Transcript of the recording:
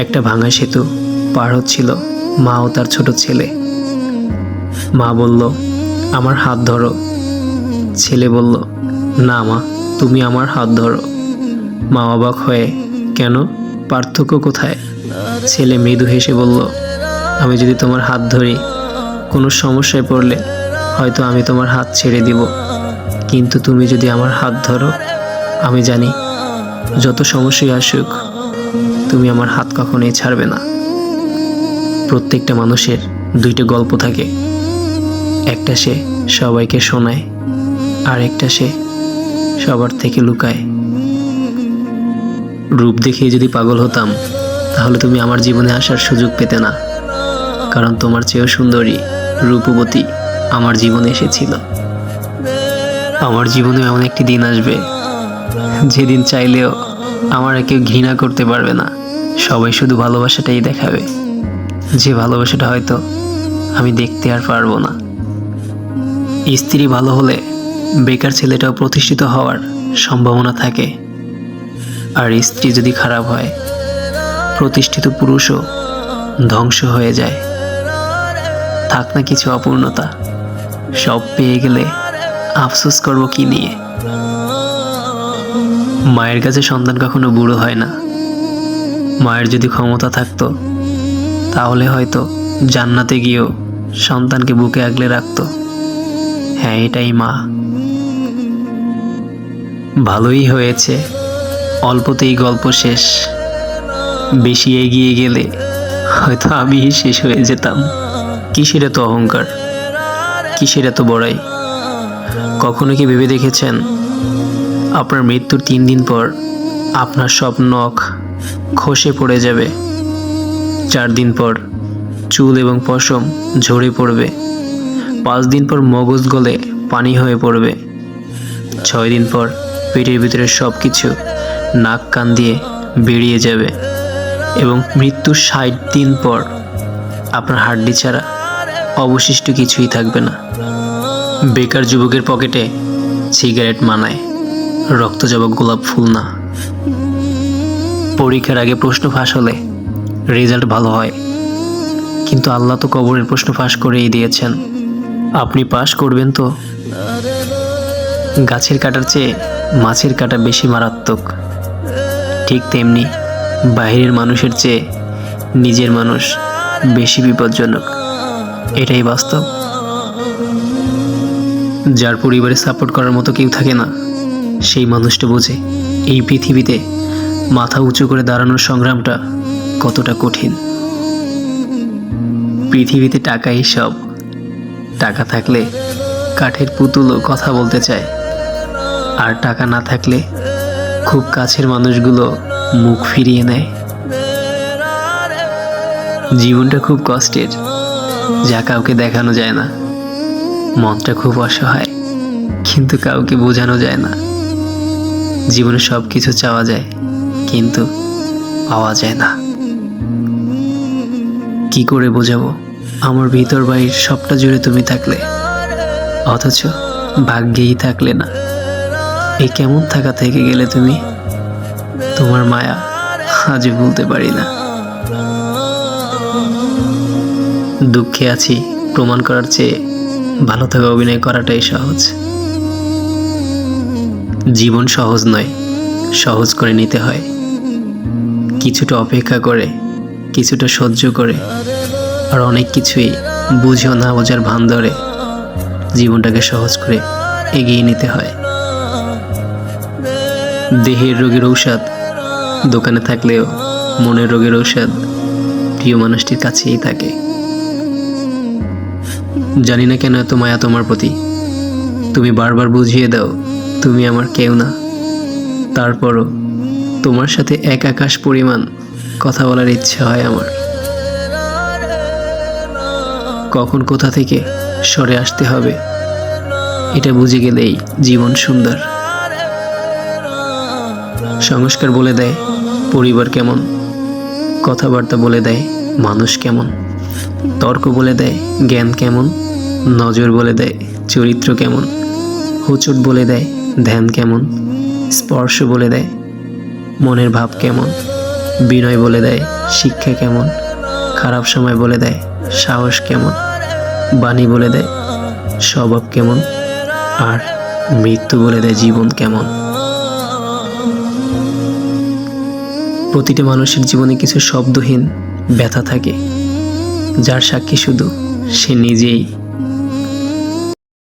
একটা ভাঙা সেতু পার হচ্ছিল মা ও তার ছোট ছেলে। মা বলল, আমার হাত ধরো। ছেলে বলল, না মা, তুমি আমার হাত ধরো। মা অবাক হয়ে, কেন, পার্থক্য কোথায়? ছেলে মৃদু হেসে বলল, আমি যদি তোমার হাত ধরি, কোনো সমস্যায় পড়লে হয়তো আমি তোমার হাত ছেড়ে দিব, কিন্তু তুমি যদি আমার হাত ধরো, আমি জানি যত সমস্যাই আসুক তুমি আমার হাত কখনোই ছাড়বে না। প্রত্যেকটা মানুষের দুইটা গল্প থাকে, একটা সে সবাইকে শোনায়, আর একটা সে সবার থেকে লুকায়। রূপ দেখিয়ে যদি পাগল হতাম, তাহলে তুমি আমার জীবনে আসার সুযোগ পেতে না, কারণ তোমার চেয়েও সুন্দরী রূপবতী আমার জীবনে এসেছিল। আমার জীবনে এমন একটি দিন আসবে যেদিন চাইলেও আমার কেউ ঘৃণা করতে পারবে না, সবাই শুধু ভালোবাসাটাই দেখাবে, যে ভালোবাসাটা হয়তো আমি দেখতে আর পারবো না। স্ত্রী ভালো হলে বেকার ছেলেটাও প্রতিষ্ঠিত হওয়ার সম্ভাবনা থাকে, আর স্ত্রী যদি খারাপ হয়, প্রতিষ্ঠিত পুরুষও ধ্বংস হয়ে যায়। থাক না কিছু অপূর্ণতা, সব পেয়ে গেলে আফসোস করব কি নিয়ে? মায়ের কাছে সন্তান কখনো বুড়ো হয় না। মায়ের যদি ক্ষমতা থাকতো, তাহলে হয়তো জান্নাতে গিয়েও সন্তানকে বুকে আগলে রাখতো। হ্যাঁ, এটাই মা। ভালোই হয়েছে, অল্পতেই গল্প শেষ। বেশি এগিয়ে গেলে হয়তো আমিই শেষ হয়ে যেতাম। কিসের এত অহংকার, কিসের এত বড়াই? কখনো কি ভেবে দেখেছেন, আপনার মৃত্যুর 3 দিন পর আপনার সব নখ খসে পড়ে যাবে, 4 দিন পর চুল এবং পশম ঝরে পড়বে, 5 দিন পর মগজ গলে পানি হয়ে পড়বে, 6 দিন পর পেটের ভিতরে সব কিছু নাক কান দিয়ে বেরিয়ে যাবে, এবং মৃত্যুর 60 দিন পর আপনার হাড্ডি ছাড়া অবশিষ্ট কিছুই থাকবে না। বেকার যুবকের পকেটে সিগারেট মানায়, রক্ত জবা গোলাপ ফুল না। পরীক্ষার আগে প্রশ্ন ফাঁস হলে রেজাল্ট ভালো হয়, কিন্তু আল্লাহ তো কবরের প্রশ্ন ফাঁস করেই দিয়েছেন। আপনি পাশ করবেন তো? গাছের কাটার চেয়ে মাছের কাটা বেশি মারাত্মক, ঠিক তেমনি বাইরের মানুষের চেয়ে নিজের মানুষ বেশি বিপজ্জনক। এটাই বাস্তব। যার পরিবারে সাপোর্ট করার মতো কেউ থাকে না, সেই মানুষটা বোঝে এই পৃথিবীতে মাথা উঁচু করে দাঁড়ানোর সংগ্রামটা কতটা কঠিন। পৃথিবীতে টাকাই সব। টাকা থাকলে কাঠের পুতুলও কথা বলতে চায়, আর টাকা না থাকলে খুব কাছের মানুষগুলো মুখ ফিরিয়ে নেয়। জীবনটা খুব কষ্টের, যা কাউকে দেখানো যায় না। মনটা খুব অসহায়, কিন্তু কাউকে বোঝানো যায় না। জীবনে সব কিছু চাওয়া যায়, কিন্তু পাওয়া যায় না। কি করে বোঝাবো আমার ভিতর বাইর সবটা জুড়ে তুমি থাকলে, অথচ ভাগ্যেই থাকলে না? এই কেমন থাকা থেকে গেলে তুমি? তোমার মায়া আজও ভুলতে পারি না। দুঃখে আছি প্রমাণ করার চেয়ে ভালো থাকা অভিনয় করাটাই সহজ। জীবন সহজ নয়, সহজ করে নিতে হয়। কিছুটা অপেক্ষা করে, কিছুটা সহ্য করে, আর অনেক কিছুই বুঝেও না বোঝার ভান ধরে জীবনটাকে সহজ করে এগিয়ে নিতে হয়। দেহের রোগের ঔষধ দোকানে থাকলেও মনের রোগের ঔষধ প্রিয় মানুষটির কাছেই থাকে। জানি না কেন এত মায়া তোমার প্রতি। তুমি বারবার বুঝিয়ে দাও তুমি আমার কেউ না, তারপরও তোমার সাথে এক আকাশ পরিমাণ কথা বলার ইচ্ছা হয় আমার। কখন কোথা থেকে সরে আসতে হবে এটা বুঝে গেলেই জীবন সুন্দর। সংস্কার বলে দেয় পরিবার কেমন, কথাবার্তা বলে দেয় মানুষ কেমন, তর্ক বলে দেয় জ্ঞান কেমন, নজর বলে দেয় চরিত্র কেমন, হোঁচট বলে দেয় ধ্যান কেমন, স্পর্শ বলে দেয় মনের ভাব কেমন, বিনয় বলে দেয় শিক্ষা কেমন, খারাপ সময় বলে দেয় সাহস কেমন, বাণী বলে দেয় স্বভাব কেমন, আর মৃত্যু বলে দেয় জীবন কেমন। প্রতিটি মানুষের জীবনে কিছু শব্দহীন ব্যথা থাকে, যার সাক্ষী শুধু সে নিজেই।